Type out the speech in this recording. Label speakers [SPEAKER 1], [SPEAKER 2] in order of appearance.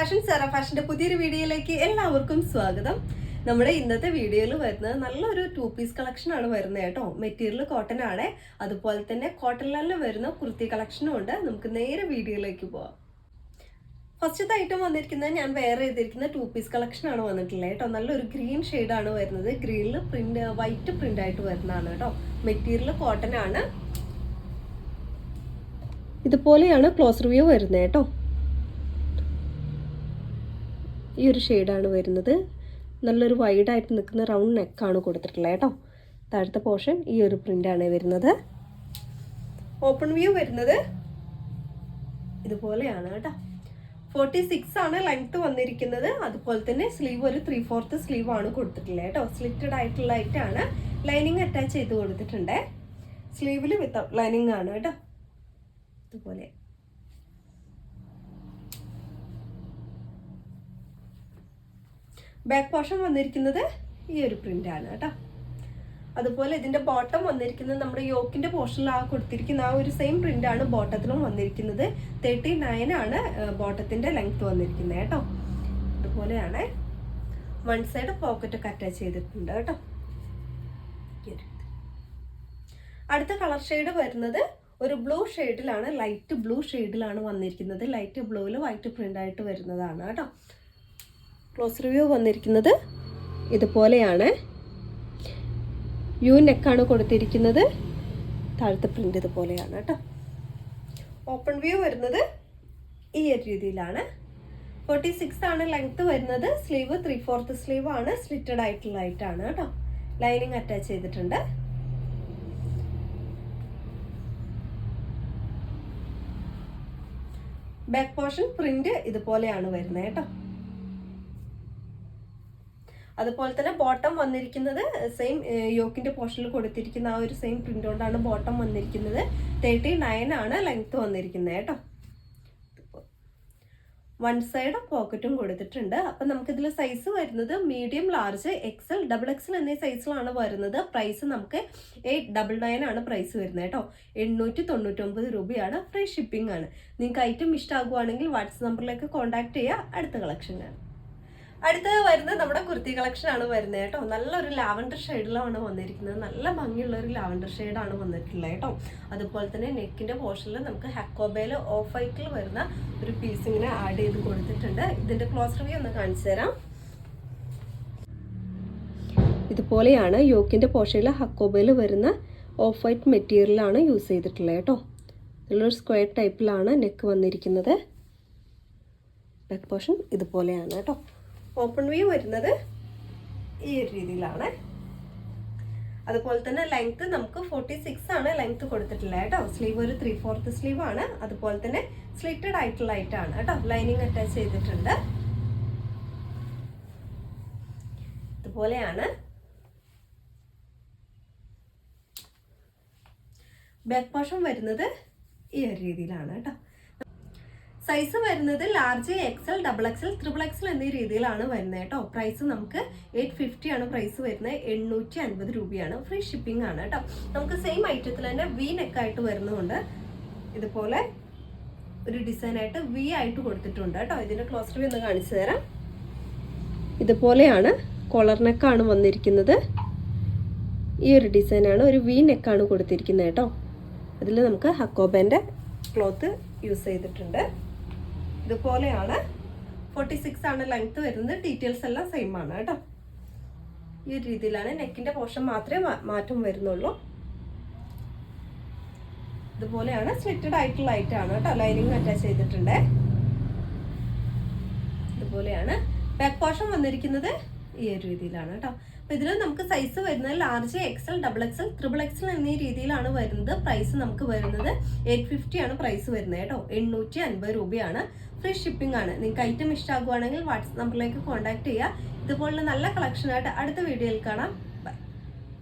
[SPEAKER 1] Sara ഫാഷന്റെ പുതിയൊരു വീഡിയോയിലേക്ക് എല്ലാവർക്കും സ്വാഗതം. നമ്മുടെ ഇന്നത്തെ വീഡിയോയിൽ വരുന്നത് നല്ലൊരു 2 പീസ് കളക്ഷൻ ആണ് വരുന്നത് കേട്ടോ. മെറ്റീരിയൽ കോട്ടൺ ആണ്, അതുപോലെ തന്നെ കോട്ടണിൽ വരുന്ന കുർത്തി കളക്ഷനും ഉണ്ട്. നമുക്ക് നേരെ വീഡിയോയിലേക്ക് പോവാം. ഫസ്റ്റത്തെ ഐറ്റം വന്നിരിക്കുന്നത് ഞാൻ വെയർ ചെയ്തിരിക്കുന്ന 2 പീസ് കളക്ഷൻ ആണ് വന്നിട്ടുള്ളത് കേട്ടോ. നല്ലൊരു ഗ്രീൻ ഷെയ്ഡാണ് വരുന്നത്. ഗ്രീനിൽ പ്രിന്റ് വൈറ്റ് പ്രിന്റ് ആയിട്ട് വരുന്നതാണ് കേട്ടോ. മെറ്റീരിയൽ കോട്ടൺ ആണ്. ഇതുപോലെയാണ് ക്ലോസ് റിവ്യൂ വരുന്നത് കേട്ടോ. ഈ ഒരു ഷെയ്ഡാണ് വരുന്നത്. നല്ലൊരു വൈഡായിട്ട് നിൽക്കുന്ന റൗണ്ട് നെക്കാണ് കൊടുത്തിട്ടുള്ളത് കേട്ടോ. താഴത്തെ പോർഷൻ ഈ ഒരു പ്രിൻ്റാണ് വരുന്നത്. ഓപ്പൺ വ്യൂ വരുന്നത് ഇതുപോലെയാണ് കേട്ടോ. 46 ആണ് ലെങ്ത് വന്നിരിക്കുന്നത്. അതുപോലെ തന്നെ സ്ലീവ് ഒരു 3/4 സ്ലീവ് ആണ് കൊടുത്തിട്ടുള്ളത് കേട്ടോ. സ്ലിറ്റഡ് ആയിട്ടുള്ളതായിട്ടാണ്. ലൈനിങ് അറ്റാച്ച് ചെയ്ത് കൊടുത്തിട്ടുണ്ട്. സ്ലീവിൽ വിത്തൗട്ട് ലൈനിങ് ആണ് കേട്ടോ. ഇതുപോലെ ബാക്ക് പോർഷൻ വന്നിരിക്കുന്നത് ഈ ഒരു പ്രിന്റ് ആണ് കേട്ടോ. അതുപോലെ ഇതിന്റെ ബോട്ടം വന്നിരിക്കുന്നത് നമ്മുടെ യോക്കിന്റെ പോർഷനിൽ കൊടുത്തിരിക്കുന്ന ആ ഒരു സെയിം പ്രിന്റ് ആണ് ബോട്ടത്തിലും വന്നിരിക്കുന്നത്. 39 ആണ് ബോട്ടത്തിന്റെ ലെങ്ത് വന്നിരിക്കുന്നത് കേട്ടോ. ഇതുപോലെയാണ്. വൺ സൈഡ് പോക്കറ്റ് ഒക്കെ അറ്റാച്ച് ചെയ്തിട്ടുണ്ട് കേട്ടോ. അടുത്ത കളർ ഷെയ്ഡ് വരുന്നത് ഒരു ബ്ലൂ ഷെയ്ഡിലാണ്, ലൈറ്റ് ബ്ലൂ ഷെയ്ഡിലാണ് വന്നിരിക്കുന്നത്. ലൈറ്റ് ബ്ലൂവിൽ വൈറ്റ് പ്രിന്റ് ആയിട്ട് വരുന്നതാണ് കേട്ടോ. ക്ലോസ് റിവ്യൂ വന്നിരിക്കുന്നത് ഇതുപോലെയാണ്. യു നെക്കാണ് കൊടുത്തിരിക്കുന്നത്. താഴത്തെ പ്രിന്റ് ഇതുപോലെയാണ് കേട്ടോ. ഓപ്പൺ വ്യൂ വരുന്നത് ഈ ഒരു രീതിയിലാണ്. 46 ആണ് ലെങ്ത് വരുന്നത്. സ്ലീവ് 3/4 സ്ലീവ് ആണ്. സ്ലിറ്റഡ് ആയിട്ടുള്ളതായിട്ടാണ് കേട്ടോ. ലൈനിങ് അറ്റാച്ച് ചെയ്തിട്ടുണ്ട്. ബാക്ക് പോർഷൻ പ്രിന്റ് ഇതുപോലെയാണ് വരുന്നത് കേട്ടോ. അതുപോലെ തന്നെ ബോട്ടം വന്നിരിക്കുന്നത് സെയിം യോക്കിന്റെ പോർഷനിൽ കൊടുത്തിരിക്കുന്ന ആ ഒരു സെയിം പ്രിന്റ് കൊണ്ടാണ് ബോട്ടം വന്നിരിക്കുന്നത്. 39 ആണ് ലെങ്ത് വന്നിരിക്കുന്നത് കേട്ടോ. വൺ സൈഡ് പോക്കറ്റും കൊടുത്തിട്ടുണ്ട്. അപ്പം നമുക്കിതിൽ സൈസ് വരുന്നത് മീഡിയം, ലാർജ്, എക്സൽ, XXL എന്നീ സൈസിലാണ് വരുന്നത്. പ്രൈസ് നമുക്ക് 899 ആണ് പ്രൈസ് വരുന്നത് കേട്ടോ. 899 രൂപയാണ്. ഫ്രീ ഷിപ്പിംഗ് ആണ്. നിങ്ങൾക്ക് ഐറ്റം ഇഷ്ടമാകുവാണെങ്കിൽ വാട്സപ്പ് നമ്പറിലേക്ക് കോൺടാക്ട് ചെയ്യുക. അടുത്ത കളക്ഷൻ ആണ്. അടുത്തത് വരുന്നത് നമ്മുടെ കുർത്തി കളക്ഷൻ ആണ് വരുന്നത് കേട്ടോ. നല്ലൊരു ലാവൻഡർ ഷെയ്ഡിലാണ് വന്നിരിക്കുന്നത്. നല്ല ഭംഗിയുള്ള ഒരു ലാവൻഡർ ഷെയ്ഡാണ് വന്നിട്ടുള്ളത് കേട്ടോ. അതുപോലെ തന്നെ നെക്കിന്റെ പോർഷനിൽ നമുക്ക് ഹക്കോബയിൽ ഓഫ് വൈറ്റിൽ വരുന്ന ഒരു പീസ് ഇങ്ങനെ ആഡ് ചെയ്ത് കൊടുത്തിട്ടുണ്ട്. ഇതിന്റെ ക്ലോസ് റിവ്യൂ ഒന്ന് കാണിച്ചു തരാം. ഇതുപോലെയാണ് യോക്കിന്റെ പോർഷനിൽ ഹക്കോബയിൽ വരുന്ന ഓഫ് വൈറ്റ് മെറ്റീരിയലാണ് യൂസ് ചെയ്തിട്ടുള്ളത് കേട്ടോ. നല്ലൊരു സ്ക്വയർ ടൈപ്പിലാണ് നെക്ക് വന്നിരിക്കുന്നത്. ബാക്ക് പോർഷൻ ഇതുപോലെയാണ് കേട്ടോ. ഓപ്പൺ വ്യൂ വരുന്നത് ഈ ഒരു രീതിയിലാണ്. അതുപോലെ തന്നെ ലെങ്ത് നമുക്ക് 46 ആണ് ലെങ്ത് കൊടുത്തിട്ടില്ല കേട്ടോ. സ്ലീവ് ഒരു 3/4 സ്ലീവ് ആണ്. അതുപോലെ തന്നെ സ്ലിറ്റഡ് ആയിട്ടുള്ളതായിട്ടാണ് കേട്ടോ. ലൈനിങ് അറ്റാച്ച് ചെയ്തിട്ടുണ്ട്. ഇതുപോലെയാണ്. ബാക്ക് പോർഷൻ വരുന്നത് ഈ ഒരു രീതിയിലാണ് കേട്ടോ. സൈസ് വരുന്നത് ലാർജ്, എക്സൽ, XXL, XXL എന്നീ രീതിയിലാണ് വരുന്നത് കേട്ടോ. പ്രൈസ് നമുക്ക് 850 ആണ് പ്രൈസ് വരുന്നത്. 850 രൂപയാണ്. ഫ്രീ ഷിപ്പിംഗ് ആണ് കേട്ടോ. നമുക്ക് സെയിം ഐറ്റത്തിൽ തന്നെ വി നെക്കായിട്ട് വരുന്നതുകൊണ്ട് ഇതുപോലെ ഒരു ഡിസൈനായിട്ട് വി ആയിട്ട് കൊടുത്തിട്ടുണ്ട് കേട്ടോ. ഇതിൻ്റെ ക്ലോസ് റിവ്യൂ ഒന്ന് കാണിച്ചു തരാം. ഇതുപോലെയാണ് കോളർ നെക്കാണ് വന്നിരിക്കുന്നത്. ഈ ഒരു ഡിസൈനാണ്. ഒരു വി നെക്കാണ് കൊടുത്തിരിക്കുന്നത് കേട്ടോ. അതിൽ നമുക്ക് ഹക്കോബേൻ്റെ ക്ലോത്ത് യൂസ് ചെയ്തിട്ടുണ്ട്. ഇതുപോലെയാണ്. 46 ആണ് ലെങ്ത് വരുന്നത്. ഡീറ്റെയിൽസ് എല്ലാം സെയിം ആണ് കേട്ടോ. ഈ ഒരു രീതിയിലാണ്. നെക്കിന്റെ പോർഷൻ മാത്രമേ മാറ്റം വരുന്നുള്ളൂ. ഇതുപോലെയാണ്. സ്ലിറ്റഡ് ആയിട്ടുള്ള ഐറ്റാണ് കേട്ടോ. ലൈനിങ് അറ്റാച്ച് ചെയ്തിട്ടുണ്ട്. ഇതുപോലെയാണ്. ബാക്ക് പോർഷൻ വന്നിരിക്കുന്നത് ഈ ഒരു രീതിയിലാണ് കേട്ടോ. അപ്പൊ ഇതിൽ നമുക്ക് സൈസ് വരുന്നത് ലാർജ്, എക്സൽ, XXL, XXL എന്നീ രീതിയിലാണ് വരുന്നത്. പ്രൈസ് നമുക്ക് വരുന്നത് 850 ആണ് പ്രൈസ് വരുന്നത് കേട്ടോ. 850 രൂപയാണ്. ഫ്രീ ഷിപ്പിംഗ് ആണ്. നിങ്ങൾക്ക് ഐറ്റം ഇഷ്ടമാകുവാണെങ്കിൽ വാട്സപ്പ് നമ്പറിലേക്ക് കോൺടാക്ട് ചെയ്യുക. ഇതുപോലുള്ള നല്ല കളക്ഷനായിട്ട് അടുത്ത വീഡിയോയിൽ കാണാം.